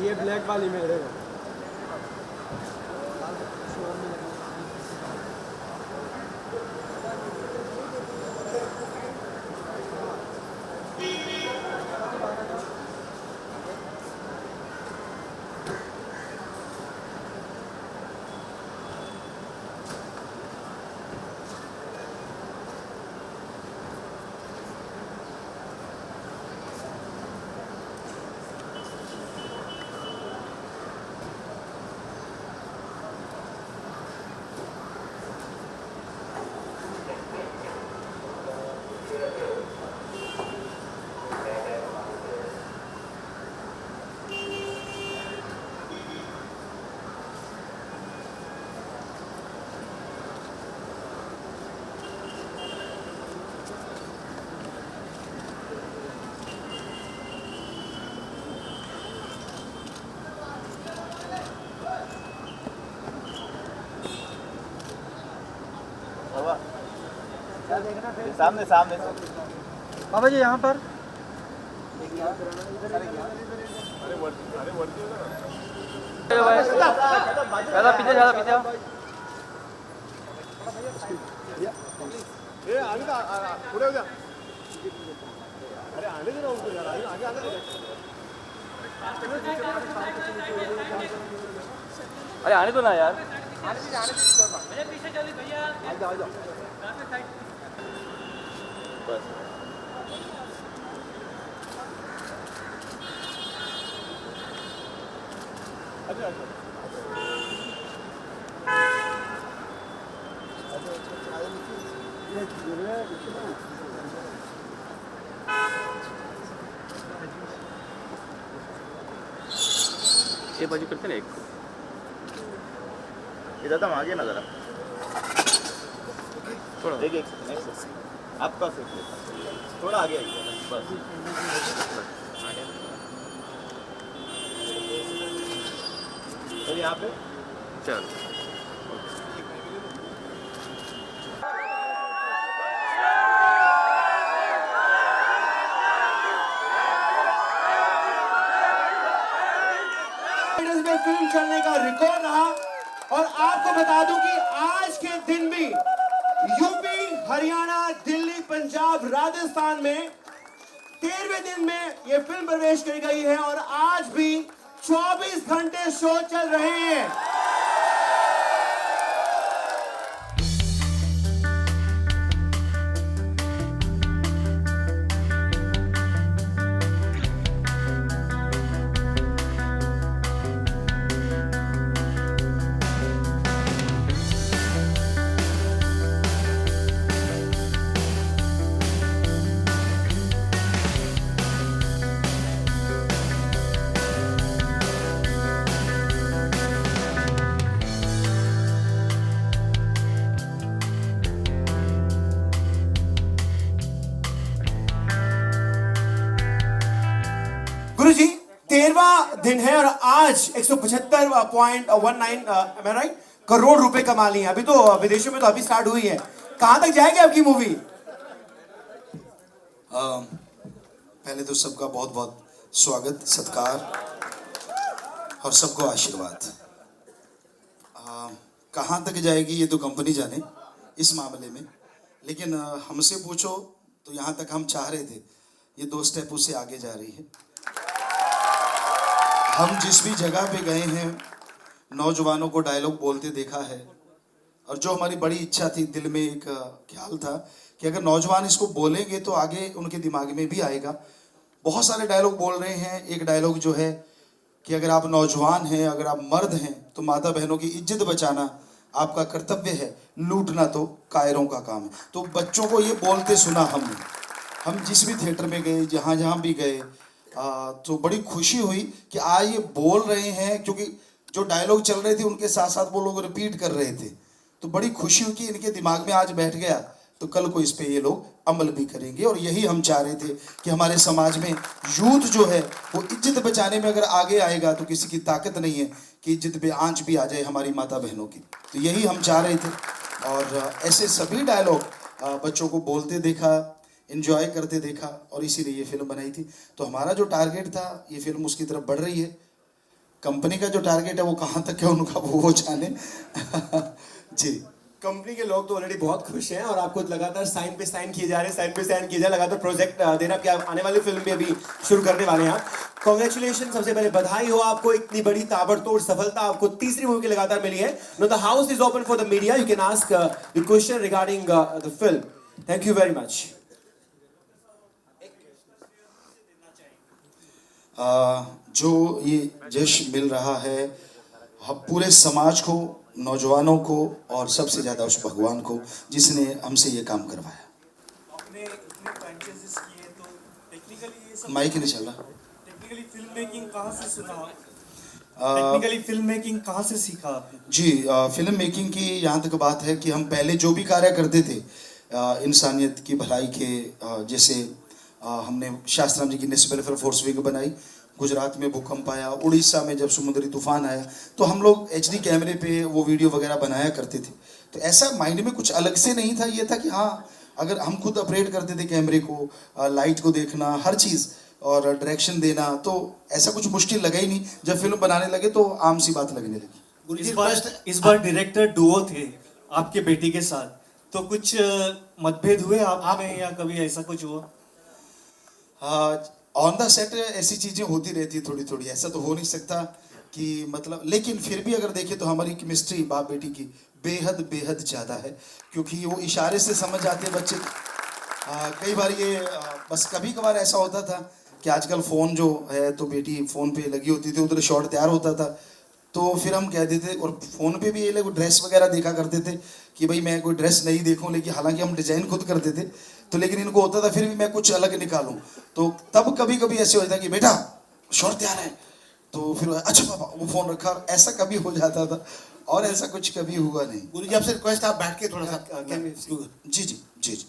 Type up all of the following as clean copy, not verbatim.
ये ब्लैक वाली मेरे को सामने सामने बाबा जी यहाँ पर ज़्यादा पीछे पूरे हो जा। अरे आने दो ना उनको यार, आगे आने दो। अरे आने दो ना यार। मेरे पीछे चलिए भैया। आ जाओ बस। अच्छा ये बाजू करते ना एक इधर तो आगे ना जरा थोड़ा एक नेक्स्ट आपका सेट थोड़ा आगे आइए बस तो यहाँ पे चल में फिल्म चलने का रिकॉर्ड रहा। और आपको बता दूं कि आज के दिन भी यूपी, हरियाणा, दिल्ली, पंजाब, राजस्थान में 13वें दिन में ये फिल्म प्रवेश कर गई है और आज भी 24 घंटे शो चल रहे हैं। गुरुजी 13वां दिन है और आज 175.19 करोड़ रुपए कमा लिए। अभी तो विदेशों में तो अभी स्टार्ट हुई है। कहां तक जाएगी आपकी मूवी? पहले तो सबका बहुत बहुत स्वागत, सत्कार और सबको आशीर्वाद। कहां तक जाएगी ये तो कंपनी जाने इस मामले में, लेकिन हमसे पूछो तो यहां तक हम चाह रहे थे, ये 2 स्टेप उससे आगे जा रही है। हम जिस भी जगह पे गए हैं नौजवानों को डायलॉग बोलते देखा है, और जो हमारी बड़ी इच्छा थी, दिल में एक ख्याल था कि अगर नौजवान इसको बोलेंगे तो आगे उनके दिमाग में भी आएगा। बहुत सारे डायलॉग बोल रहे हैं। एक डायलॉग जो है कि अगर आप नौजवान हैं, अगर आप मर्द हैं तो माता बहनों की इज्जत बचाना आपका कर्तव्य है, लूटना तो कायरों का काम है। तो बच्चों को ये बोलते सुना हमने। हम जिस भी थिएटर में गए, जहाँ जहाँ भी गए, तो बड़ी खुशी हुई कि आज ये बोल रहे हैं, क्योंकि जो डायलॉग चल रहे थे उनके साथ साथ वो लोग रिपीट कर रहे थे। तो बड़ी खुशी हुई कि इनके दिमाग में आज बैठ गया, तो कल को इस पे ये लोग अमल भी करेंगे। और यही हम चाह रहे थे कि हमारे समाज में यूथ जो है वो इज्जत बचाने में अगर आगे आएगा तो किसी की ताकत नहीं है कि इज्जत पे आंच भी आ जाए हमारी माता बहनों की। तो यही हम चाह रहे थे। और ऐसे सभी डायलॉग बच्चों को बोलते देखा, एंजॉय करते देखा और इसीलिए ये फिल्म बनाई थी। तो हमारा जो टारगेट था, ये फिल्म उसकी तरफ बढ़ रही है। कंपनी का जो टारगेट है वो कहाँ तक है उनका वो जाने। जी, कंपनी के लोग तो ऑलरेडी बहुत खुश हैं और आपको लगातार साइन पे साइन किए जा रहे हैं, साइन पे साइन किए जा रहे हैं, लगातार प्रोजेक्ट दे रहा है कि आप आने वाली फिल्म भी अभी शुरू करने वाले हैं। कांग्रेचुलेशन, सबसे पहले बधाई हो आपको, इतनी बड़ी ताबड़तोड़ सफलता आपको तीसरी मूवी की लगातार मिली है। No, the house is open for the media, you can ask the question regarding the film. Thank you very much. जो ये जश्न मिल रहा है हम पूरे समाज को, नौजवानों को और सबसे ज़्यादा उस भगवान को जिसने हमसे ये काम करवाया। आपने इतने फ्रैंचाइजीज किए तो टेक्निकली ये सब माइक नहीं चल रहा। टेक्निकली फिल्म मेकिंग कहाँ से सीखा? टेक्निकली फिल्म मेकिंग कहाँ से सीखा आपने? जी, फिल्म मेकिंग की यहाँ तक बात है कि हम पहले जो भी कार्य करते थे इंसानियत की भलाई के, जैसे हमने शास्त्राम जी की नेशनल वेलफेयर फोर्स विंग बनाई, गुजरात में भूकंप आया, उड़ीसा में जब समुद्री तूफान आया तो हम लोग HD कैमरे पे वो वीडियो वगैरह बनाया करते थे। तो ऐसा माइंड में कुछ अलग से नहीं था, ये था कि हाँ अगर हम खुद ऑपरेट करते थे कैमरे को, लाइट को देखना, हर चीज़ और डायरेक्शन देना, तो ऐसा कुछ मुश्किल लगा ही नहीं। जब फिल्म बनाने लगे तो आम सी बात लगने लगी। इस बार डायरेक्टर डुओ थे आपके बेटी के साथ, तो कुछ मतभेद हुए आप में या कभी ऐसा कुछ हुआ? ऑन द सेट ऐसी चीज़ें होती रहती थोड़ी थोड़ी, ऐसा तो हो नहीं सकता कि मतलब, लेकिन फिर भी अगर देखें तो हमारी केमिस्ट्री बाप बेटी की बेहद बेहद ज़्यादा है, क्योंकि वो इशारे से समझ जाते हैं बच्चे। कई बार ये बस कभी कभार ऐसा होता था कि आजकल फ़ोन जो है तो बेटी फ़ोन पे लगी होती थी, उधर शॉट तैयार होता था तो फिर हम कहते थे, और फ़ोन पे भी ये लोग ड्रेस वगैरह देखा करते थे कि भाई मैं कोई ड्रेस नहीं देखूं, लेकिन हालांकि हम डिज़ाइन खुद करते थे तो, लेकिन इनको होता था फिर भी मैं कुछ अलग निकालूं। तो तब कभी कभी ऐसे होता कि बेटा शॉट तैयार है, तो फिर अच्छा पापा वो फ़ोन रखा, ऐसा कभी हो जाता था और ऐसा कुछ कभी हुआ नहीं। गुरुजी आपसे रिक्वेस्ट, आप बैठ के थोड़ा सा जी जी जी जी।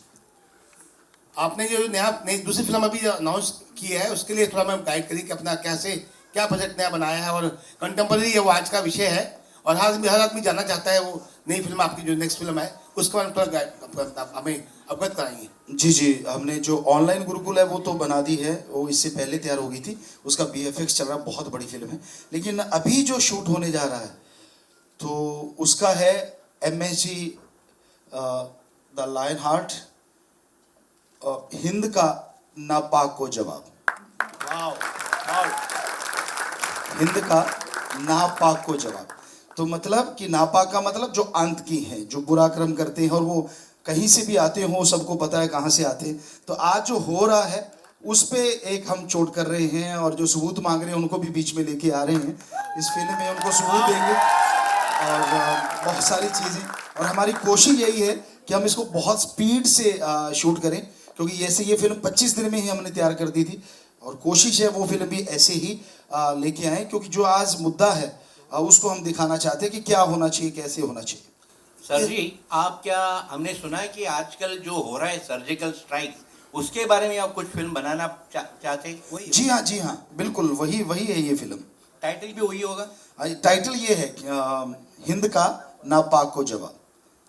आपने जो नई दूसरी फिल्म अभी अनाउंस की है उसके लिए थोड़ा मैं गाइड करिए कि अपना कैसे क्या प्रोजेक्ट नया बनाया है, और कंटेम्प्रेरी है वो आज का विषय है, और हर आदमी जानना चाहता है वो नई फिल्म आपकी जो नेक्स्ट फिल्म है उसके बारे में थोड़ा गाइड हमें अवगत कराइए। जी जी, हमने जो ऑनलाइन गुरुकुल है वो तो बना दी है, वो इससे पहले तैयार हो गई थी, उसका VFX चल रहा, बहुत बड़ी फिल्म है। लेकिन अभी जो शूट होने जा रहा है तो उसका है MSG the lion heart, Hind का नापाक को जवाब। हिंद का नापाक को जवाब, तो मतलब कि नापाक का मतलब जो अंत की हैं, जो बुरा कर्म करते हैं और वो कहीं से भी आते हो, सबको पता है कहाँ से आते हैं। तो आज जो हो रहा है उस पे एक हम चोट कर रहे हैं, और जो सबूत मांग रहे हैं उनको भी बीच में लेके आ रहे हैं। इस फिल्म में उनको सबूत देंगे और बहुत सारी चीज़ें, और हमारी कोशिश यही है कि हम इसको बहुत स्पीड से शूट करें, क्योंकि ऐसे ये फिल्म 25 दिन में ही हमने तैयार कर दी थी, और कोशिश है वो फिल्म भी ऐसे ही लेके आए, क्योंकि जो आज मुद्दा है उसको हम दिखाना चाहते हैं कि क्या होना चाहिए, कैसे होना चाहिए। सर जी, आप क्या, हमने सुना है कि आजकल जो हो रहा है सर्जिकल स्ट्राइक, उसके बारे में आप कुछ फिल्म बनाना चाहते हैं? जी हाँ बिल्कुल, वही है ये फिल्म। टाइटल भी वही होगा? टाइटल ये है हिंद का नापाक को जवाब।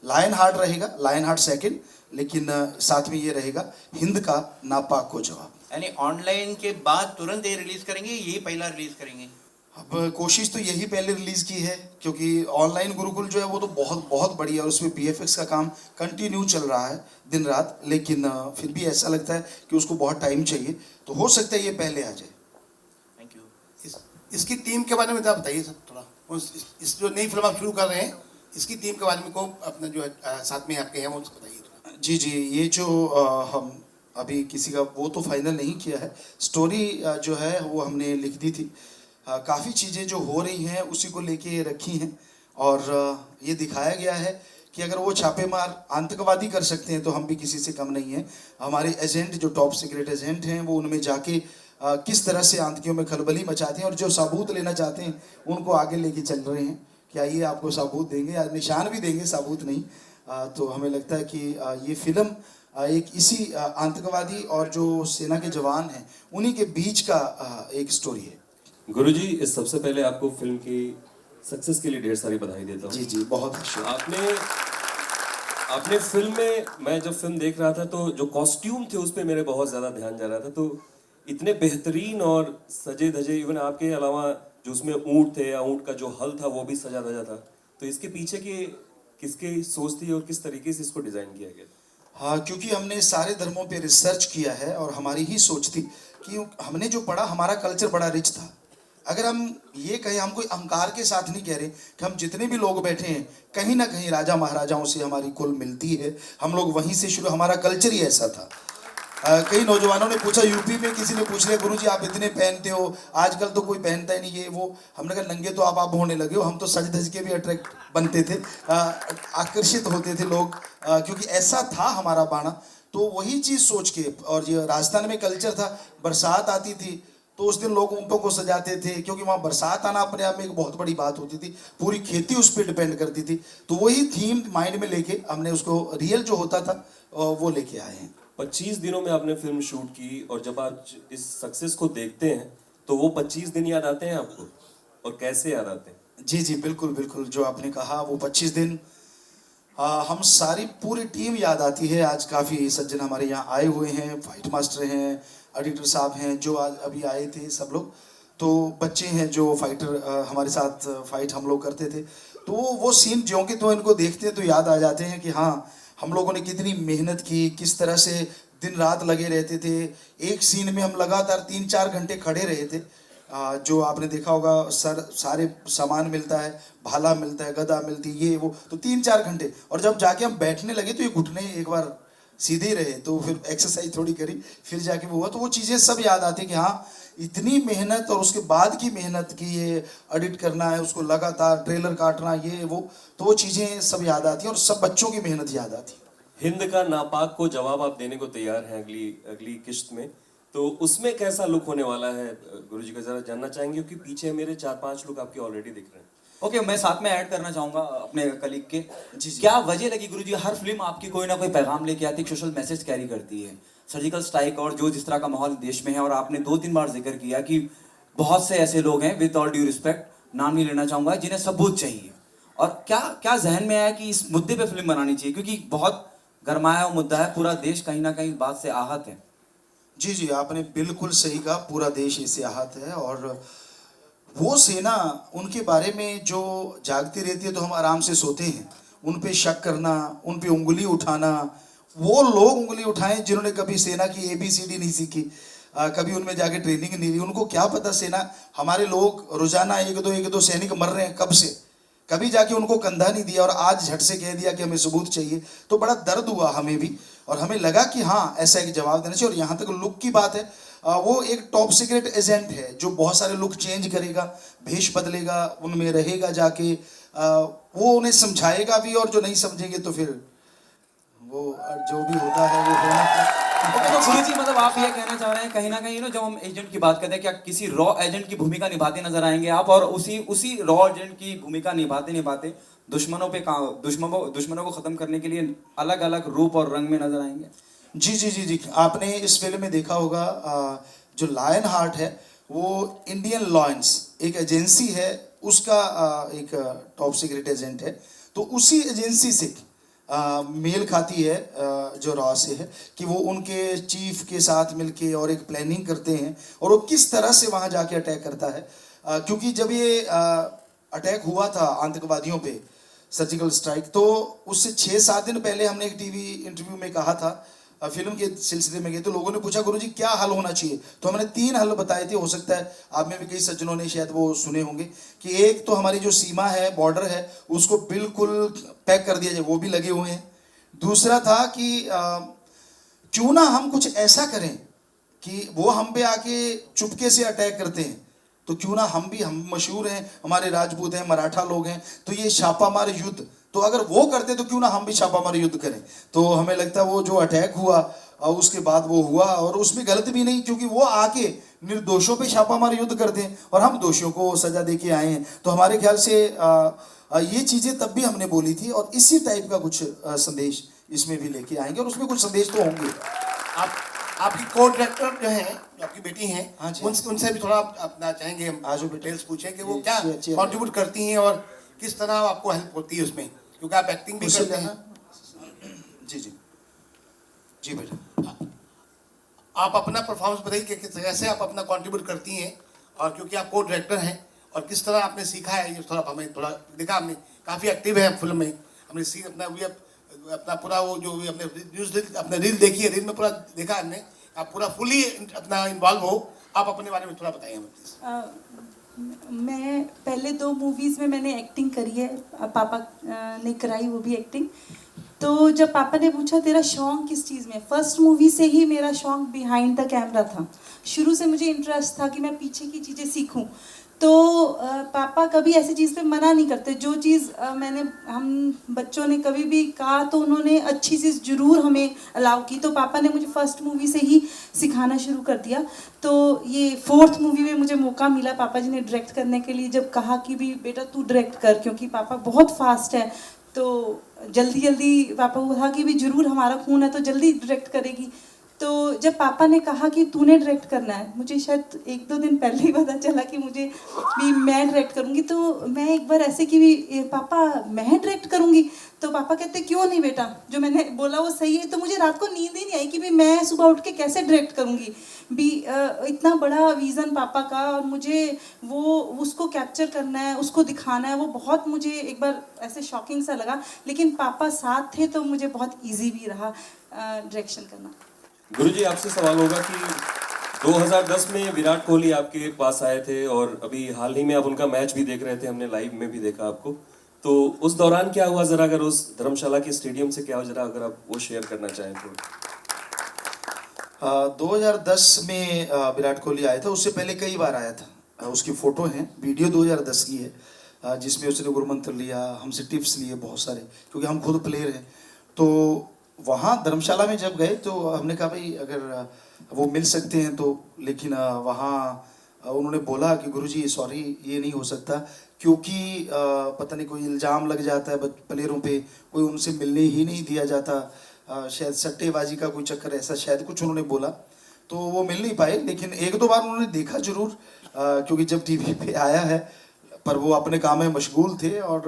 लायन हार्ट रहेगा, लायन हार्ट सेकंड, लेकिन साथ में ये रहेगा हिंद का नापाक को जवाब। यानी ऑनलाइन के बाद तुरंत ये रिलीज करेंगे, यही पहला रिलीज करेंगे? अब कोशिश तो यही पहले रिलीज की है, क्योंकि ऑनलाइन गुरुकुल जो है वो तो बहुत बड़ी है और उसमें VFX का काम कंटिन्यू चल रहा है दिन रात, लेकिन फिर भी ऐसा लगता है कि उसको बहुत टाइम चाहिए, तो हो सकता है ये पहले आ जाए। Thank you. इसकी टीम के बारे में तो बताइए सर थोड़ा, इस जो नई फिल्म आप शुरू कर रहे हैं इसकी टीम के बारे में को अपना जो है साथ में आपके हैं वो बताइए। जी, ये जो हम अभी किसी का वो तो फाइनल नहीं किया है, स्टोरी जो है वो हमने लिख दी थी, काफ़ी चीज़ें जो हो रही हैं उसी को लेके रखी हैं, और ये दिखाया गया है कि अगर वो छापेमार आतंकवादी कर सकते हैं तो हम भी किसी से कम नहीं हैं। हमारे एजेंट जो टॉप सीक्रेट एजेंट हैं वो उनमें जाके किस तरह से आतंकियों में खलबली मचाते हैं, और जो सबूत लेना चाहते हैं उनको आगे लेके चल रहे हैं कि आइए आपको सबूत देंगे, या निशान भी देंगे, सबूत नहीं। तो हमें लगता है कि ये फिल्म एक इसी आतंकवादी और जो सेना के जवान हैं उन्हीं के बीच का एक स्टोरी है। गुरुजी, इस सबसे पहले आपको फिल्म की सक्सेस के लिए ढेर सारी बधाई देता हूँ। जी, बहुत शुक्रिया। आपने आपने फिल्म में, मैं जब फिल्म देख रहा था तो जो कॉस्ट्यूम थे उस पे मेरे बहुत ज़्यादा ध्यान जा रहा था। तो इतने बेहतरीन और सजे धजे, इवन आपके अलावा जो उसमें ऊँट थे या ऊँट का जो हल था वो भी सजा धजा था। तो इसके पीछे की किसकी सोच थी और किस तरीके से इसको डिज़ाइन किया गया? हाँ, क्योंकि हमने सारे धर्मों पे रिसर्च किया है और हमारी ही सोच थी कि हमने जो पढ़ा, हमारा कल्चर बड़ा रिच था। अगर हम ये कहें, हम कोई अहंकार के साथ नहीं कह रहे कि हम जितने भी लोग बैठे हैं कहीं ना कहीं राजा महाराजाओं से हमारी कुल मिलती है, हम लोग वहीं से शुरू, हमारा कल्चर ही ऐसा था। कई नौजवानों ने पूछा, यूपी में किसी ने पूछ लिया, गुरुजी आप इतने पहनते हो, आजकल तो कोई पहनता ही नहीं ये वो। हमने कहा नंगे तो आप होने लगे हो, हम तो सज धज के भी अट्रैक्ट बनते थे, आकर्षित होते थे लोग, क्योंकि ऐसा था हमारा बाणा। तो वही चीज़ सोच के, और ये राजस्थान में कल्चर था, बरसात आती थी तो उस दिन लोग ऊँटों को सजाते थे, क्योंकि वहाँ बरसात आना अपने आप में एक बहुत बड़ी बात होती थी, पूरी खेती उस पर डिपेंड करती थी। तो वही थीम माइंड में लेके हमने उसको रियल जो होता था वो लेके आए हैं। 25 दिनों में आपने फिल्म शूट की और जब आप इस सक्सेस को देखते हैं तो वो 25 दिन याद आते हैं आपको, और कैसे याद आते हैं? जी जी, बिल्कुल बिल्कुल, जो आपने कहा वो 25 दिन हम सारी पूरी टीम याद आती है। आज काफ़ी सज्जन हमारे यहाँ आए हुए हैं, फाइट मास्टर हैं, एडिटर साहब हैं जो आज अभी आए थे, सब लोग, तो बच्चे हैं जो फाइटर हमारे साथ फाइट हम लोग करते थे। तो वो सीन ज्यों के तो इनको देखते हैं तो याद आ जाते हैं कि हाँ, हम लोगों ने कितनी मेहनत की, किस तरह से दिन रात लगे रहते थे। एक सीन में हम लगातार 3-4 घंटे खड़े रहे थे। जो आपने देखा होगा, सारे सामान मिलता है, भाला मिलता है, गदा मिलती है, ये वो, तो 3-4 घंटे। और जब जाके हम बैठने लगे तो ये घुटने एक बार सीधे ही रहे, तो फिर एक्सरसाइज थोड़ी करी, फिर जाके वो हुआ। तो वो चीज़ें सब याद आती कि हाँ, इतनी मेहनत और उसके बाद की मेहनत की, ये एडिट करना है, उसको लगातार ट्रेलर काटना, ये वो, तो वो चीज़ें सब याद आती हैं और सब बच्चों की मेहनत याद आती है। हिंद का नापाक को जवाब आप देने को तैयार हैं अगली किश्त में, तो उसमें कैसा लुक होने वाला है गुरुजी का जरा जानना चाहेंगे, क्योंकि पीछे मेरे 4-5 लुक आपके ऑलरेडी दिख रहे हैं। ओके, मैं साथ में ऐड करना चाहूंगा अपने कलीग के। जी। क्या वजह लगी गुरुजी, हर फिल्म आपकी कोई ना कोई पैगाम लेके आती है, सोशल मैसेज कैरी करती है। सर्जिकल स्ट्राइक और जो जिस तरह का माहौल देश में है, और आपने 2-3 बार जिक्र किया कि बहुत से ऐसे लोग हैं, विद ऑल ड्यू रिस्पेक्ट, नाम नहीं लेना चाहूंगा, जिन्हें सबूत चाहिए। और क्या क्या जहन में आया कि इस मुद्दे पे फिल्म बनानी चाहिए, क्योंकि बहुत गरमाया हुआ मुद्दा है, पूरा देश कहीं ना कहीं इस बात से आहत है। जी जी, आपने बिल्कुल सही कहा, पूरा देश इससे आहत है। और वो सेना, उनके बारे में जो जागती रहती है तो हम आराम से सोते हैं, उन पे शक करना, उन पे उंगली उठाना, वो लोग उंगली उठाएं जिन्होंने कभी सेना की ABCD नहीं सीखी, कभी उनमें जाके ट्रेनिंग नहीं ली, उनको क्या पता सेना, हमारे लोग रोजाना एक दो सैनिक मर रहे हैं कब से, कभी जाके उनको कंधा नहीं दिया और आज झट से कह दिया कि हमें सबूत चाहिए। तो बड़ा दर्द हुआ हमें भी, और हमें लगा कि हाँ, ऐसा एक जवाब देना चाहिए। और यहाँ तक लुक की बात है, वो एक टॉप सीक्रेट एजेंट है जो बहुत सारे लुक चेंज करेगा, भेष बदलेगा, उनमें रहेगा जाके, वो उन्हें समझाएगा भी, और जो नहीं समझेंगे तो फिर वो जो भी होता है वो होना। तो गुरुजी, मतलब आप ये कहना चाह रहे हैं कहीं ना कहीं जब हम एजेंट की बात करते हैं, क्या किसी रॉ एजेंट की भूमिका निभाते नजर आएंगे आप, और उसी रॉ एजेंट की भूमिका निभाते दुश्मनों को खत्म करने के लिए अलग अलग रूप और रंग में नजर आएंगे? जी जी जी जी, आपने इस फिल्म में देखा होगा, जो लायन हार्ट है वो इंडियन लॉयंस एक एजेंसी है, उसका एक टॉप सीक्रेट एजेंट है। तो उसी एजेंसी से मेल खाती है जो रॉ से है, कि वो उनके चीफ के साथ मिलके और एक प्लानिंग करते हैं, और वो किस तरह से वहाँ जाके अटैक करता है। क्योंकि जब ये अटैक हुआ था आतंकवादियों पे, सर्जिकल स्ट्राइक, तो उससे 6-7 दिन पहले हमने एक टीवी इंटरव्यू में कहा था, फिल्म के सिलसिले में गए तो लोगों ने पूछा, गुरुजी क्या हल होना चाहिए, तो हमने 3 हल बताए थे। हो सकता है आप में भी कई सज्जनों ने शायद वो सुने होंगे, कि एक तो हमारी जो सीमा है, बॉर्डर है, उसको बिल्कुल पैक कर दिया जाए, वो भी लगे हुए हैं। दूसरा था कि क्यों ना हम कुछ ऐसा करें कि वो हम पे आके चुपके से अटैक करते हैं, तो क्यों ना हम मशहूर हैं, हमारे राजपूत हैं, मराठा लोग हैं, तो ये छापामार युद्ध, तो अगर वो करते तो क्यों ना हम भी छापामार युद्ध करें। तो हमें लगता है वो जो अटैक हुआ और उसके बाद वो हुआ, और उसमें गलत भी नहीं, क्योंकि वो आके निर्दोषों पे छापामार युद्ध करते हैं और हम दोषियों को सजा दे के आए हैं। तो हमारे ख्याल से ये चीज़ें तब भी हमने बोली थी, और इसी टाइप का कुछ संदेश इसमें भी लेके आएंगे, और उसमें कुछ संदेश तो होंगे। आपकी को डायरेक्टर जो है, जो आपकी बेटी हैं, हाँ जी, उनसे भी थोड़ा अपना चाहेंगे हम आज डिटेल्स पूछें कि वो क्या अच्छी कंट्रीब्यूट करती हैं और किस तरह आपको हेल्प होती है उसमें, क्योंकि आप एक्टिंग भी करते हैं। जी जी जी बेटा। आप अपना परफॉर्मेंस बताइए कि कैसे आप अपना कंट्रीब्यूट करती हैं, और क्योंकि आप को डायरेक्टर हैं, और किस तरह आपने सीखा है ये थोड़ा हमें थोड़ा दिखा। हमने काफ़ी एक्टिव है फिल्म में, हमने सीन अपना भी अपना पूरा वो जो भी हमने न्यूज़ अपने रील देखी है, रील में पूरा देखा हमने। आप पूरा फुली अपना इन्वॉल्व हो, आप अपने बारे में थोड़ा बताइए हमें प्लीज। मैं पहले 2 मूवीज़ में मैंने एक्टिंग करी है, पापा ने कराई वो भी एक्टिंग। तो जब पापा ने पूछा तेरा शौक किस चीज़ में, फर्स्ट मूवी से ही मेरा शौक बिहाइंड द कैमरा था। शुरू से मुझे इंटरेस्ट था कि मैं पीछे की चीज़ें सीखूं। तो पापा कभी ऐसी चीज़ पे मना नहीं करते। जो चीज़ हम बच्चों ने कभी भी कहा तो उन्होंने अच्छी चीज़ ज़रूर हमें अलाउ की। तो पापा ने मुझे फर्स्ट मूवी से ही सिखाना शुरू कर दिया। तो ये 4th मूवी में मुझे मौका मिला पापा जी ने डायरेक्ट करने के लिए। जब कहा कि भी बेटा तू डायरेक्ट कर, क्योंकि पापा बहुत फास्ट है, तो जल्दी जल्दी पापा को था कि भी ज़रूर हमारा खून है तो जल्दी डायरेक्ट करेगी। तो जब पापा ने कहा कि तूने डायरेक्ट करना है, मुझे शायद 1-2 दिन पहले ही पता चला कि मुझे भी मैं डायरेक्ट करूँगी। तो मैं एक बार ऐसे कि भी पापा मैं डायरेक्ट करूँगी, तो पापा कहते क्यों नहीं बेटा, जो मैंने बोला वो सही है। तो मुझे रात को नींद ही नहीं आई कि भी मैं सुबह उठ के कैसे डायरेक्ट करूँगी भी। इतना बड़ा विज़न पापा का, और मुझे वो उसको कैप्चर करना है, उसको दिखाना है, वो बहुत मुझे एक बार ऐसे शॉकिंग सा लगा। लेकिन पापा साथ थे तो मुझे बहुत ईजी भी रहा डायरेक्शन करना। गुरुजी आपसे सवाल होगा कि 2010 में विराट कोहली आपके पास आए थे, और अभी हाल ही में आप उनका मैच भी देख रहे थे, हमने लाइव में भी देखा आपको। तो उस दौरान क्या हुआ, जरा अगर उस धर्मशाला के स्टेडियम से क्या हुआ, जरा अगर आप वो शेयर करना चाहें तो। 2010 में विराट कोहली आया था, उससे पहले कई बार आया था। उसकी फ़ोटो है, वीडियो 2010 की है, जिसमें उसने गुरुमंत्र लिया, हमसे टिप्स लिए बहुत सारे, क्योंकि हम खुद प्लेयर हैं। तो वहाँ धर्मशाला में जब गए तो हमने कहा भाई अगर वो मिल सकते हैं तो, लेकिन वहाँ उन्होंने बोला कि गुरुजी सॉरी ये नहीं हो सकता, क्योंकि पता नहीं कोई इल्ज़ाम लग जाता है प्लेयरों पे, कोई उनसे मिलने ही नहीं दिया जाता, शायद सट्टेबाजी का कोई चक्कर, ऐसा शायद कुछ उन्होंने बोला, तो वो मिल नहीं पाए। लेकिन 1-2 बार उन्होंने देखा जरूर, क्योंकि जब टीवी पे आया है, पर वो अपने काम में मशगूल थे और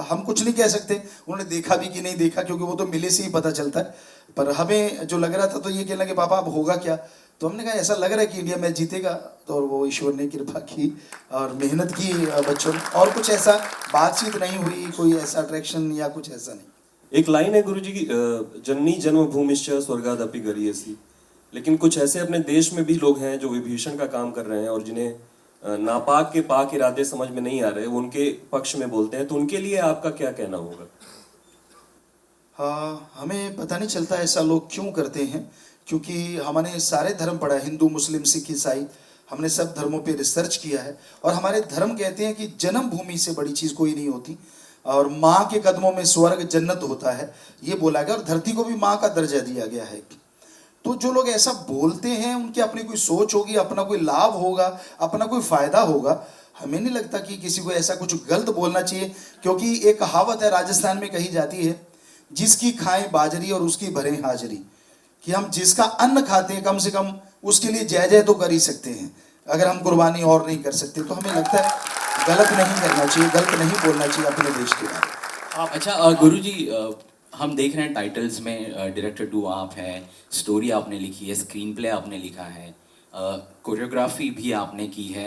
हम कुछ नहीं कह सकते उन्होंने देखा भी कि नहीं देखा, क्योंकि वो तो मिले से ही पता चलता है। पर हमें जो लग रहा था तो ये कहना कि पापा अब होगा क्या, तो हमने कहा ऐसा लग रहा है कि इंडिया मैच जीतेगा। तो वो ईश्वर ने कृपा की और मेहनत की बच्चों ने, और कुछ ऐसा बातचीत नहीं हुई, कोई ऐसा अट्रैक्शन या कुछ ऐसा नहीं। एक लाइन है गुरुजी की, जननी जन्मभूमिश्च स्वर्गादपि गरीयसी। लेकिन कुछ ऐसे अपने देश में भी लोग हैं जो विभीषण का काम कर रहे हैं, और जिन्हें नापाक के पाक इरादे समझ में नहीं आ रहे, वो उनके पक्ष में बोलते हैं। तो उनके लिए आपका क्या कहना होगा? हमें पता नहीं चलता ऐसा लोग क्यों करते हैं, क्योंकि हमने सारे धर्म पढ़ा, हिंदू मुस्लिम सिख ईसाई, हमने सब धर्मों पे रिसर्च किया है। और हमारे धर्म कहते हैं कि जन्मभूमि से बड़ी चीज़ कोई नहीं होती, और माँ के कदमों में स्वर्ग जन्नत होता है, ये बोला गया। और धरती को भी माँ का दर्जा दिया गया है। तो जो लोग ऐसा बोलते हैं उनकी अपनी कोई सोच होगी, अपना कोई लाभ होगा, अपना कोई फायदा होगा। हमें नहीं लगता कि किसी को ऐसा कुछ गलत बोलना चाहिए, क्योंकि एक कहावत है राजस्थान में कही जाती है, जिसकी खाएं बाजरी और उसकी भरें हाजरी, कि हम जिसका अन्न खाते हैं कम से कम उसके लिए जय जय तो कर ही सकते हैं। अगर हम कुर्बानी और नहीं कर सकते तो हमें लगता है गलत नहीं करना चाहिए, गलत नहीं बोलना चाहिए अपने देश के बारे में। अच्छा गुरुजी, हम देख रहे हैं टाइटल्स में डायरेक्टर 2 आप हैं, स्टोरी आपने लिखी है, स्क्रीन प्ले आपने लिखा है, कोरियोग्राफी भी आपने की है।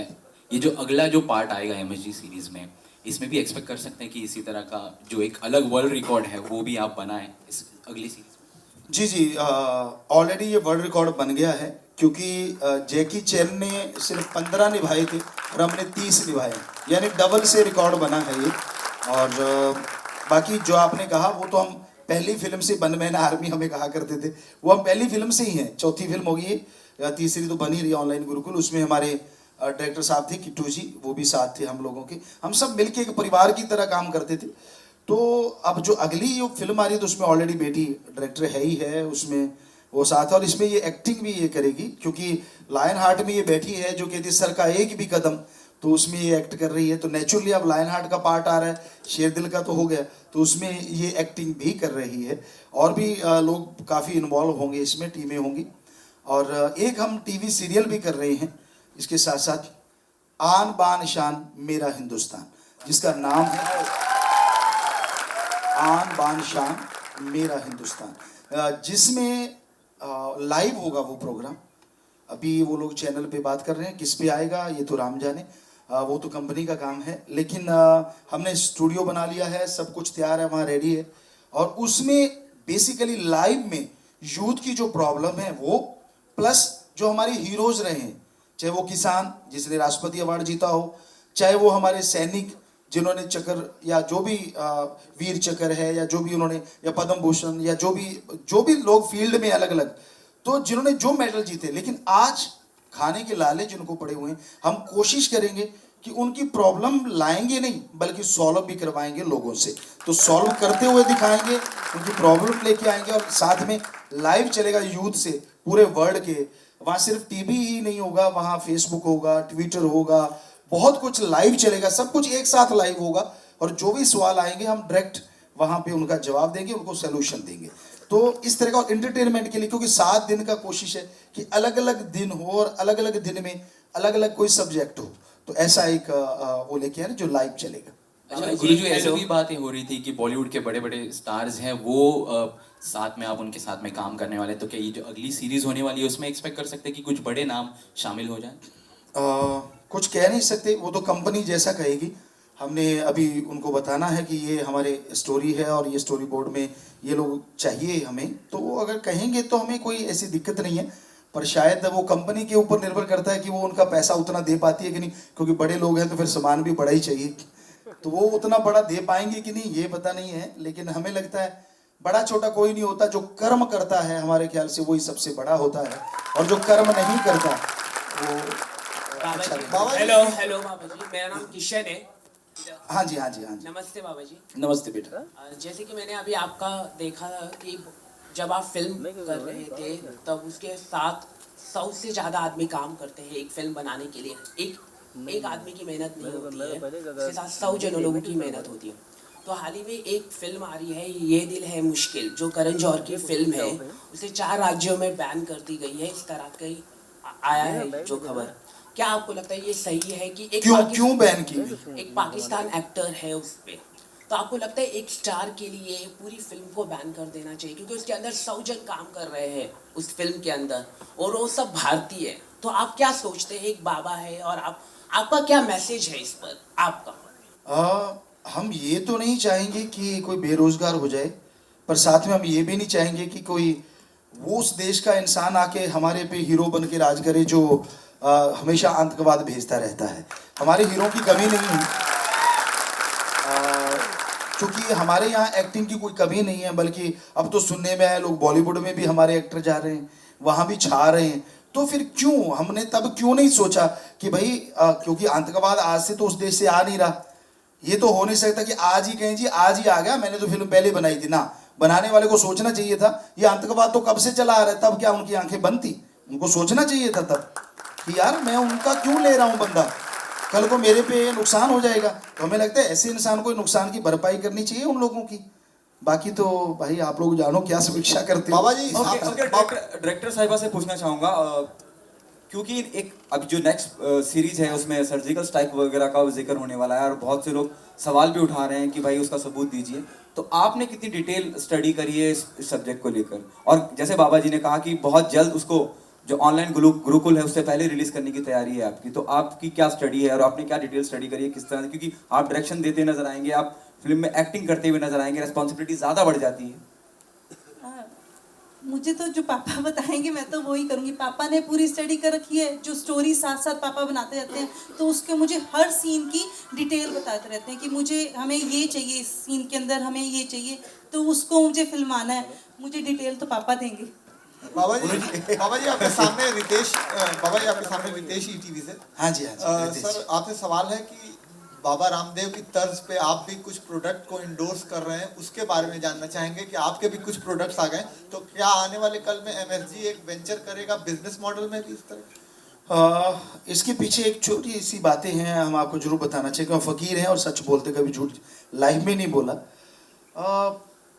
ये जो अगला जो पार्ट आएगा MSG सीरीज़ में, इसमें भी एक्सपेक्ट कर सकते हैं कि इसी तरह का जो एक अलग वर्ल्ड रिकॉर्ड है वो भी आप बनाएं इस अगली सीरीज में? जी जी, ऑलरेडी ये वर्ल्ड रिकॉर्ड बन गया है, क्योंकि जैकी चैन ने सिर्फ 15 निभाए थे और हमने 30 निभाए, यानी डबल से रिकॉर्ड बना है ये। और बाकी जो आपने कहा वो तो हम पहली फिल्म से, वन मैन आर्मी हमें कहा करते थे, वो हम पहली फिल्म से ही हैं। चौथी फिल्म होगी ये, तीसरी तो बन ही रही ऑनलाइन गुरुकुल, उसमें हमारे डायरेक्टर साहब थे किट्टू जी, वो भी साथ थे हम लोगों के, हम सब मिलके एक परिवार की तरह काम करते थे। तो अब जो अगली जो फिल्म आ रही है तो उसमें ऑलरेडी बेटी डायरेक्टर है ही है, उसमें वो साथ है, और इसमें ये एक्टिंग भी ये करेगी, क्योंकि लायन हार्ट में ये बैठी है जो कहती है सर का एक भी कदम, तो उसमें ये एक्ट कर रही है। तो नेचुरली अब लायन हार्ट का पार्ट आ रहा है, शेर दिल का तो हो गया, तो उसमें ये एक्टिंग भी कर रही है। और भी लोग काफ़ी इन्वॉल्व होंगे इसमें, टीमें होंगी। और एक हम टीवी सीरियल भी कर रहे हैं इसके साथ साथ, आन बान शान मेरा हिंदुस्तान, जिसका नाम है आन बान शान मेरा हिंदुस्तान। जिसमें लाइव होगा वो प्रोग्राम। अभी वो लोग चैनल पे बात कर रहे हैं, किस पे आएगा ये तो राम जाने, वो तो कंपनी का काम है। लेकिन हमने स्टूडियो बना लिया है, सब कुछ तैयार है, वहाँ रेडी है। और उसमें बेसिकली लाइव में यूथ की जो प्रॉब्लम है वो, प्लस जो हमारे हीरोज रहे हैं, चाहे वो किसान जिसने राष्ट्रपति अवार्ड जीता हो, चाहे वो हमारे सैनिक जिन्होंने चक्र या जो भी वीर चक्र है या जो भी उन्होंने, या पद्म भूषण, या जो भी लोग फील्ड में अलग अलग, तो जिन्होंने जो मेडल जीते। लेकिन आज खाने के लाले जिनको पड़े हुए हैं, हम कोशिश करेंगे कि उनकी प्रॉब्लम लाएंगे नहीं बल्कि सॉल्व भी करवाएंगे लोगों से। तो सॉल्व करते हुए दिखाएंगे, उनकी प्रॉब्लम लेके आएंगे, और साथ में लाइव चलेगा यूथ से पूरे वर्ल्ड के। वहाँ सिर्फ टीवी ही नहीं होगा, वहाँ फेसबुक होगा, ट्विटर होगा, बहुत कुछ लाइव चलेगा, सब कुछ एक साथ लाइव होगा। और जो भी सवाल आएंगे हम डायरेक्ट वहाँ पे उनका जवाब देंगे, उनको सोल्यूशन देंगे। तो इस तरह का एंटरटेनमेंट के लिए, क्योंकि 7 दिन का कोशिश है कि अलग अलग दिन हो और अलग अलग दिन में अलग अलग कोई सब्जेक्ट हो, तो ऐसा एक वो लेके आए जो लाइव चलेगा। अच्छा गुरुजी, ऐसी भी बातें हो रही थी कि बॉलीवुड के बड़े बड़े स्टार्स हैं वो साथ में, आप उनके साथ में काम करने वाले, तो क्या ये जो अगली सीरीज होने वाली है उसमें एक्सपेक्ट कर सकते हैं कि कुछ बड़े नाम शामिल हो जाएं? कुछ कह नहीं सकते, वो तो कंपनी जैसा कहेगी। हमने अभी उनको बताना है कि ये हमारे स्टोरी है और ये स्टोरी बोर्ड में ये लोग चाहिए हमें, तो वो अगर कहेंगे तो हमें कोई ऐसी दिक्कत नहीं है। पर शायद वो कंपनी के ऊपर निर्भर करता है कि वो उनका पैसा उतना दे पाती है कि नहीं, क्योंकि बड़े लोग हैं तो फिर सामान भी बड़ा ही चाहिए, तो वो उतना बड़ा दे पाएंगे कि नहीं ये पता नहीं है। लेकिन हमें लगता है बड़ा छोटा कोई नहीं होता, जो कर्म करता है हमारे ख्याल से वही सबसे बड़ा होता है, और जो कर्म नहीं करता वो अच्छा नहीं। हेलो बाबा जी, मेरा नाम किशन है। हाँ जी हाँ जी हाँ जी, नमस्ते बाबा जी। नमस्ते बेटा। जैसे कि मैंने अभी आपका देखा कि जब आप फिल्म कर रहे थे तब उसके साथ 100 से ज़्यादा आदमी काम करते हैं एक फिल्म बनाने के लिए। एक आदमी की मेहनत नहीं होती है, उसके साथ 100 जनों लोगों की मेहनत होती है। तो हाल ही में एक फिल्म आ रही है, ये दिल है मुश्किल, जो करण जौहर की फिल्म है, उसे 4 राज्यों में बैन कर दी गई है, इस तरह की आया है जो खबर। क्या आपको लगता है ये सही है कि एक क्यों बैन की? एक पाकिस्तान एक्टर है उस पे, तो आपको लगता है एक स्टार के लिए पूरी फिल्म को बैन कर देना चाहिए? क्योंकि उसके अंदर 100 जन काम कर रहे हैं उस फिल्म के अंदर, और वो सब भारतीय है। तो आप क्या सोचते हैं, एक बाबा है और आपका क्या मैसेज है इस पर आपका? हम ये तो नहीं चाहेंगे कि कोई बेरोजगार हो जाए, पर साथ में हम ये भी नहीं चाहेंगे कि कोई वो उस देश का इंसान आके हमारे पे हीरो बन के राज करे जो हमेशा आतंकवाद भेजता रहता है। हमारे हीरो की कमी नहीं है, क्योंकि हमारे यहाँ एक्टिंग की कोई कमी नहीं है, बल्कि अब तो सुनने में आया लोग बॉलीवुड में भी हमारे एक्टर जा रहे हैं, वहाँ भी छा रहे हैं। तो फिर क्यों हमने तब क्यों नहीं सोचा कि भाई क्योंकि आतंकवाद आज से तो उस देश से आ नहीं रहा, ये तो हो नहीं सकता कि आज ही कहें जी आज ही आ गया, मैंने तो फिल्म पहले बनाई थी ना। बनाने वाले को सोचना चाहिए था ये आतंकवाद तो कब से चला आ रहा है, तब क्या उनकी आंखें बंद थी? उनको सोचना चाहिए था तब कि यार मैं उनका क्यों ले रहा हूँ बंदा, कल को मेरे पे नुकसान हो जाएगा। तो हमें लगता है ऐसे इंसान को नुकसान की भरपाई करनी चाहिए उन लोगों की। बाकी तो भाई आप लोग जानो क्या समीक्षा करते हो। बाबा जी डायरेक्टर साहिबा से पूछना चाहूँगा, क्योंकि एक अभी जो नेक्स्ट सीरीज है उसमें सर्जिकल स्ट्राइक वगैरह का जिक्र होने वाला है और बहुत से लोग सवाल भी उठा रहे हैं कि भाई उसका सबूत दीजिए, तो आपने कितनी डिटेल स्टडी करी है इस सब्जेक्ट को लेकर? और जैसे बाबा जी ने कहा कि बहुत जल्द उसको जो ऑनलाइन गुरुकुल है उससे पहले रिलीज करने की तैयारी है आपकी, तो आपकी क्या स्टडी है और आपने क्या डिटेल स्टडी करी है, किस तरह से? क्योंकि आप डायरेक्शन देते नजर आएंगे, आप फिल्म में एक्टिंग करते हुए नजर आएंगे, रिस्पॉन्सिबिलिटी ज़्यादा बढ़ जाती है। मुझे तो जो पापा बताएंगे मैं तो वही करूँगी। पापा ने पूरी स्टडी कर रखी है, जो स्टोरी साथ साथ पापा बनाते रहते हैं, तो उसके मुझे हर सीन की डिटेल बताते रहते हैं कि मुझे हमें ये चाहिए, इस सीन के अंदर हमें ये चाहिए, तो उसको मुझे फिल्माना है। मुझे डिटेल तो पापा देंगे। बाबा जी आपके सामने रितेश ईटीवी से। हाँ जी हाँ जी सर, आपसे सवाल है कि बाबा रामदेव की तर्ज पे आप भी कुछ प्रोडक्ट को इंडोर्स कर रहे हैं, उसके बारे में जानना चाहेंगे कि आपके भी कुछ प्रोडक्ट्स आ गए, तो क्या आने वाले कल में एमएसजी एक वेंचर करेगा बिजनेस मॉडल में भी इस तरह? इसके पीछे एक छोटी सी बातें हैं, हम आपको जरूर बताना चाहिए, क्योंकि फकीर हैं और सच बोलते, कभी झूठ लाइफ में नहीं बोला।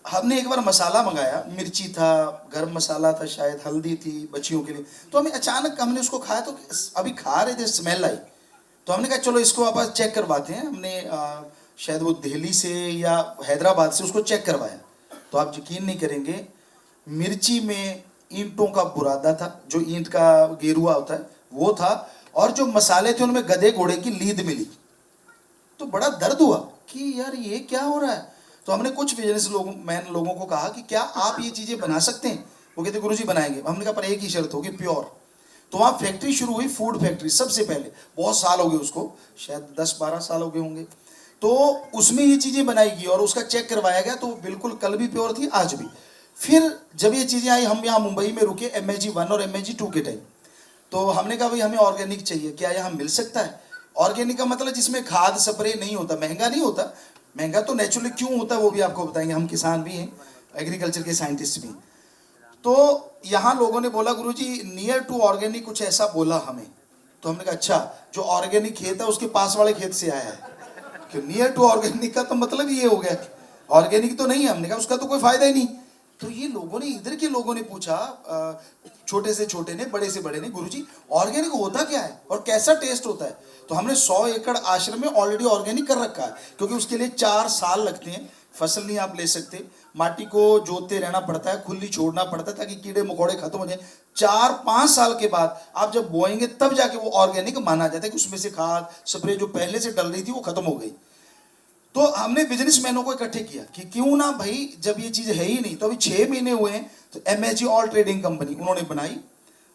हमने एक बार मसाला मंगाया, मिर्ची था, गरम मसाला था, शायद हल्दी थी बच्चियों के लिए, तो हमें अचानक हमने उसको खाया, तो अभी खा रहे थे स्मेल आई, तो हमने कहा चलो इसको आप चेक करवाते हैं। हमने शायद वो दिल्ली से या हैदराबाद से उसको चेक करवाया, तो आप यकीन नहीं करेंगे मिर्ची में ईंटों का बुरादा था, जो ईंट का गेरुआ होता है वो था, और जो मसाले थे उनमें गधे घोड़े की लीद मिली। तो बड़ा दर्द हुआ कि यार ये क्या हो रहा है। तो हमने कुछ बिजनेस लोगों को कहा कि क्या आप ये चीज़ें बना सकते हैं। वो कहते गुरुजी बनाएंगे। हमने कहा पर एक ही शर्त होगी, प्योर। तो वहाँ फैक्ट्री शुरू हुई, फूड फैक्ट्री सबसे पहले। बहुत साल हो गए उसको, शायद 10-12 साल हो गए होंगे। तो उसमें ये चीज़ें बनाई गई और उसका चेक करवाया गया, तो बिल्कुल कल भी प्योर थी, आज भी। फिर जब ये चीज़ें आई, हम यहाँ मुंबई में रुके MSG 1 और MSG 2 के टाइम। तो हमने कहा भाई हमें ऑर्गेनिक चाहिए, क्या यहाँ मिल सकता है। ऑर्गेनिक का मतलब जिसमें खाद स्प्रे नहीं होता, महंगा नहीं होता। महंगा तो नेचुरली क्यों होता है वो भी आपको बताएंगे, हम किसान भी हैं, एग्रीकल्चर के साइंटिस्ट भी। तो यहाँ लोगों ने बोला गुरुजी नियर टू ऑर्गेनिक कुछ ऐसा बोला हमें। तो हमने कहा अच्छा, जो ऑर्गेनिक खेत है उसके पास वाले खेत से आया है, कि नियर टू ऑर्गेनिक का तो मतलब ये हो गया, ऑर्गेनिक तो नहीं है। हमने कहा उसका तो कोई फायदा ही नहीं। तो ये लोगों ने, इधर के लोगों ने पूछा, छोटे से छोटे ने, बड़े से बड़े ने, गुरुजी ऑर्गेनिक होता क्या है और कैसा टेस्ट होता है। तो हमने 100 एकड़ आश्रम में ऑलरेडी ऑर्गेनिक कर रखा है, क्योंकि उसके लिए 4 साल लगते हैं, फसल नहीं आप ले सकते, माटी को जोतते रहना पड़ता है, खुली छोड़ना पड़ता है ताकि कीड़े मकोड़े खत्म हो जाए। 4-5 साल के बाद आप जब बोएंगे तब जाके वो ऑर्गेनिक माना जाता है, कि उसमें से खाद स्प्रे जो पहले से डल रही थी वो खत्म हो गई। तो हमने बिजनेसमैनों को इकट्ठे किया कि क्यों ना भाई, जब ये चीज़ है ही नहीं, तो अभी 6 महीने हुए हैं, तो MSG ऑल ट्रेडिंग कंपनी उन्होंने बनाई,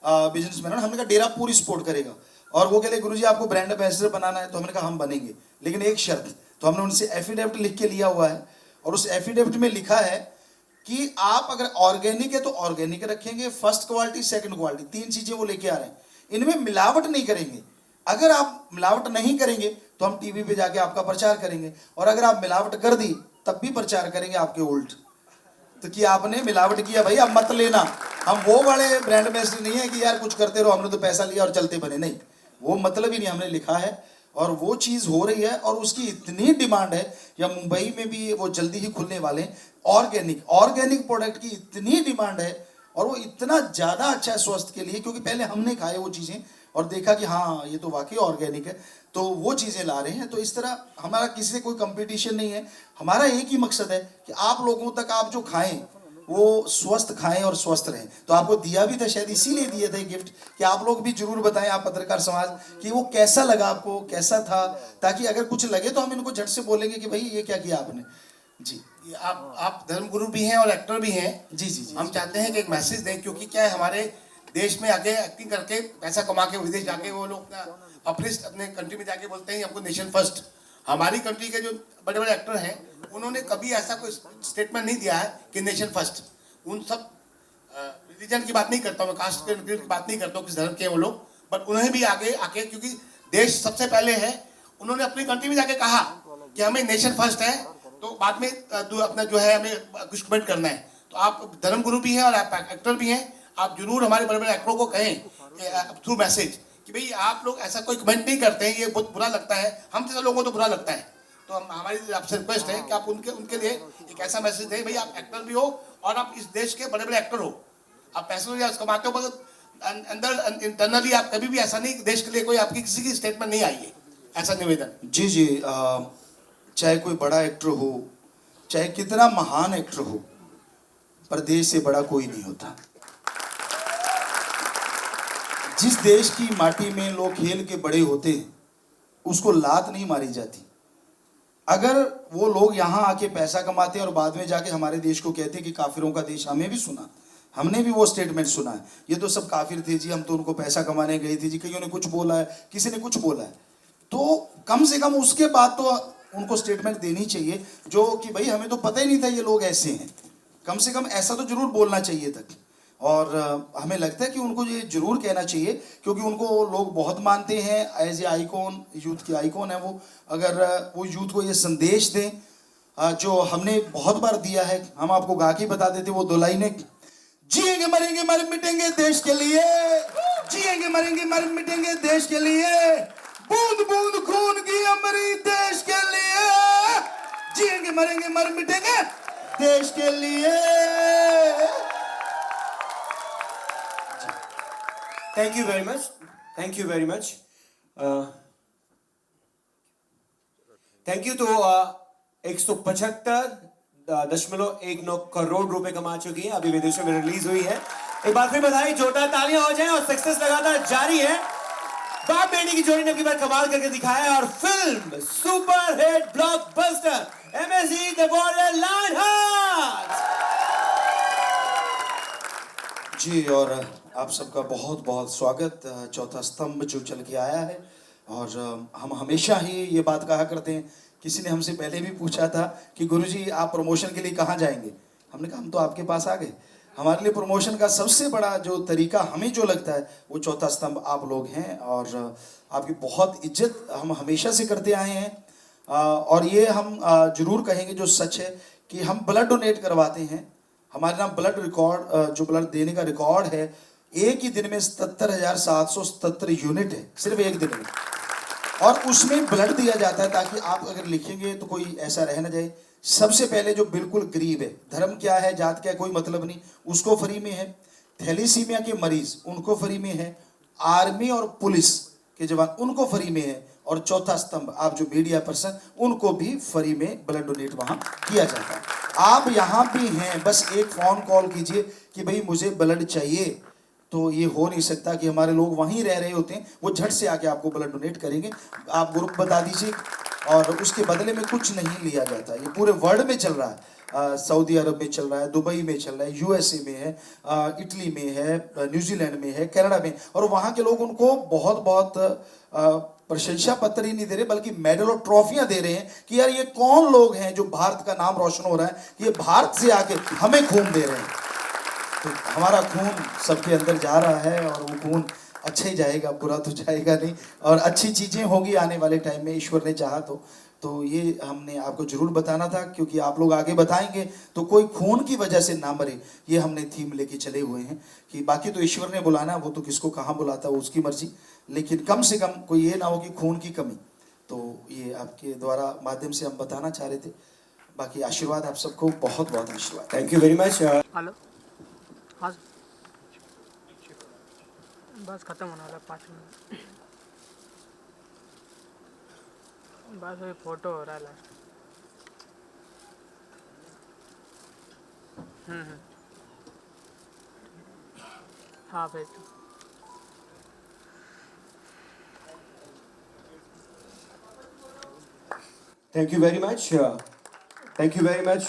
बिजनेसमैन। हमने कहा डेरा पूरी सपोर्ट करेगा। और वो कह रहे गुरुजी आपको ब्रांड एम्बेसडर बनाना है। तो हमने कहा हम बनेंगे, लेकिन एक शर्त। तो हमने उनसे एफिडेविट लिख के लिया हुआ है, और उस एफिडेविट में लिखा है कि आप अगर ऑर्गेनिक है तो ऑर्गेनिक रखेंगे, फर्स्ट क्वालिटी, सेकंड क्वालिटी, 3 चीज़ें वो लेके आ रहे हैं। इनमें मिलावट नहीं करेंगे। अगर आप मिलावट नहीं करेंगे तो हम टीवी पे जाके आपका प्रचार करेंगे, और अगर आप मिलावट कर दी तब भी प्रचार करेंगे आपके उल्ट। तो कि आपने मिलावट किया भाई, अब मत लेना। हम वो वाले ब्रांड एम्बेसडर नहीं है कि यार कुछ करते रहो, हमने तो पैसा लिया और चलते बने, नहीं, वो मतलब ही नहीं। हमने लिखा है और वो चीज़ हो रही है, और उसकी इतनी डिमांड है, या मुंबई में भी वो जल्दी ही खुलने वाले हैं। ऑर्गेनिक प्रोडक्ट की इतनी डिमांड है, और वो इतना ज़्यादा अच्छा है स्वास्थ्य के लिए, क्योंकि पहले हमने खाए वो चीज़ें और देखा कि हाँ ये तो वाकई ऑर्गेनिक है, तो वो चीज़ें ला रहे हैं। तो इस तरह हमारा किसी से कोई कंपटीशन नहीं है। हमारा एक ही मकसद है कि आप लोगों तक आप जो खाएं वो स्वस्थ खाएं और स्वस्थ रहें। तो आपको दिया भी था, शायद इसीलिए दिया था गिफ्ट, कि आप लोग भी जरूर बताएं, आप पत्रकार समाज, कि वो कैसा लगा आपको, कैसा था, ताकि अगर कुछ लगे तो हम इनको झट से बोलेंगे कि भाई ये क्या किया आपने। जी, आप धर्मगुरु भी हैं और एक्टर भी हैं। जी जी जी, हम चाहते हैं कि एक मैसेज दें, क्योंकि क्या है, हमारे देश में आगे एक्टिंग करके पैसा कमा के विदेश जाके वो लोग अपने कंट्री में जाके बोलते हैं हमको नेशन फर्स्ट। हमारी कंट्री के जो बड़े बड़े एक्टर हैं उन्होंने कभी ऐसा कोई स्टेटमेंट नहीं दिया है कि नेशन फर्स्ट। उन सब रिलीजन की बात नहीं करता हूँ, कास्ट की बात नहीं करता हूँ, किस धर्म के वो लोग, बट उन्हें भी आगे आके, क्योंकि देश सबसे पहले है, उन्होंने अपनी कंट्री में जाके कहा कि हमें नेशन फर्स्ट है, तो बाद में अपना जो है हमें कुछ कमेंट करना है। तो आप धर्मगुरु भी हैं और आप एक्टर भी हैं, आप जरूर हमारे बड़े बड़े एक्टरों को कहें थ्रू मैसेज कि भाई आप लोग ऐसा कोई कमेंट नहीं करते हैं, ये बहुत बुरा लगता है, हम जैसे लोगों को तो बुरा लगता है। तो हमारी आपसे रिक्वेस्ट है कि आप उनके लिए एक ऐसा मैसेज दें, भाई आप एक्टर भी हो और आप इस देश के बड़े बड़े एक्टर हो, आप पैसे कमाते हो, मगर अंदर इंटरनली आप कभी भी ऐसा नहीं, देश के लिए कोई आपकी किसी की स्टेटमेंट नहीं आई है, ऐसा निवेदन। जी जी, चाहे कोई बड़ा एक्टर हो, चाहे कितना महान एक्टर हो, पर देश से बड़ा कोई नहीं होता। जिस देश की माटी में लोग खेल के बड़े होते हैं उसको लात नहीं मारी जाती। अगर वो लोग यहाँ आके पैसा कमाते हैं और बाद में जाके हमारे देश को कहते हैं कि काफिरों का देश, हमें भी सुना, हमने भी वो स्टेटमेंट सुना है, ये तो सब काफिर थे जी, हम तो उनको पैसा कमाने गए थे जी, कईयों ने कुछ बोला है, किसी ने कुछ बोला है। तो कम से कम उसके बाद तो उनको स्टेटमेंट देनी चाहिए, जो कि भाई हमें तो पता ही नहीं था ये लोग ऐसे हैं, कम से कम ऐसा तो जरूर बोलना चाहिए था। और हमें लगता है कि उनको ये जरूर कहना चाहिए, क्योंकि उनको लोग बहुत मानते हैं एज ए आइकॉन, यूथ की आइकॉन है वो। अगर वो यूथ को ये संदेश दें जो हमने बहुत बार दिया है, हम आपको गा के बता देते, वो 2 लाइनें, जिएंगे मरेंगे मर मिटेंगे देश के लिए, जिएंगे मरेंगे मर मिटेंगे देश के लिए, बूंद बूंद खून की अमरी देश के लिए, जिएंगे मरेंगे मर मिटेंगे देश के लिए। Thank you very much, thank you very much, thank you. तो 175 $1.19 करोड़ रुपए कमा चुकी है, अभी विदेशों में रिलीज हुई है। एक बार फिर बधाई, जोरदार तालियां हो जाएं और सक्सेस लगातार जारी है। बाप बेटी की जोड़ी ने की बार कमाल करके दिखाया है और film super hit blockbuster MSG the warrior lionheart. जी, और आप सबका बहुत बहुत स्वागत। चौथा स्तंभ जो चल के आया है, और हम हमेशा ही ये बात कहा करते हैं, किसी ने हमसे पहले भी पूछा था कि गुरुजी आप प्रमोशन के लिए कहाँ जाएंगे। हमने कहा हम तो आपके पास आ गए। हमारे लिए प्रमोशन का सबसे बड़ा जो तरीका हमें जो लगता है वो चौथा स्तंभ आप लोग हैं, और आपकी बहुत इज्जत हम हमेशा से करते आए हैं। और ये हम जरूर कहेंगे जो सच है कि हम ब्लड डोनेट करवाते हैं। हमारे नाम ब्लड रिकॉर्ड, जो ब्लड देने का रिकॉर्ड है, एक ही दिन में 77,777 यूनिट है, सिर्फ एक दिन में। और उसमें ब्लड दिया जाता है ताकि आप अगर लिखेंगे तो कोई ऐसा रह ना जाए। सबसे पहले जो बिल्कुल गरीब है, धर्म क्या है जात क्या है कोई मतलब नहीं, उसको फ्री में है। थैलीसीमिया के मरीज उनको फ्री में है। आर्मी और पुलिस के जवान उनको फ्री में है। और चौथा स्तंभ आप जो मीडिया पर्सन, उनको भी फ्री में ब्लड डोनेट वहाँ किया जाता है। आप यहाँ भी हैं, बस एक फ़ोन कॉल कीजिए कि भाई मुझे ब्लड चाहिए, तो ये हो नहीं सकता कि हमारे लोग वहीं रह रहे होते हैं, वो झट से आके आपको ब्लड डोनेट करेंगे। आप ग्रुप बता दीजिए और उसके बदले में कुछ नहीं लिया जाता। ये पूरे वर्ल्ड में चल रहा है। सऊदी अरब में चल रहा है, दुबई में चल रहा है, USA में है, इटली में है, न्यूजीलैंड में है, कनाडा में। और वहाँ के लोग उनको बहुत बहुत प्रशंसा पत्र ही नहीं दे रहे, बल्कि मेडल और ट्रॉफियां दे रहे हैं कि यार ये कौन लोग हैं जो भारत का नाम रोशन हो रहा है, ये भारत से आके हमें खून दे रहे हैं। तो हमारा खून सबके अंदर जा रहा है और वो खून अच्छा ही जाएगा, बुरा तो जाएगा नहीं, और अच्छी चीज़ें होगी आने वाले टाइम में, ईश्वर ने चाहा तो ये हमने आपको जरूर बताना था, क्योंकि आप लोग आगे बताएंगे तो कोई खून की वजह से ना मरे। ये हमने थीम लेके चले हुए हैं कि बाकी तो ईश्वर ने बुलाना, वो तो किसको कहाँ बुलाता है उसकी मर्जी, लेकिन कम से कम कोई ये ना हो कि खून की कमी। तो ये आपके द्वारा माध्यम से हम बताना चाह रहे थे। बाकी आशीर्वाद आप सबको, बहुत बहुत आशीर्वाद। Thank you very much. Hello, हाँ बस खत्म होने वाला 5 मिनट, बस वही फोटो हो रहा है लास्ट। हाँ भेज दो। Thank you very much. Thank you very much.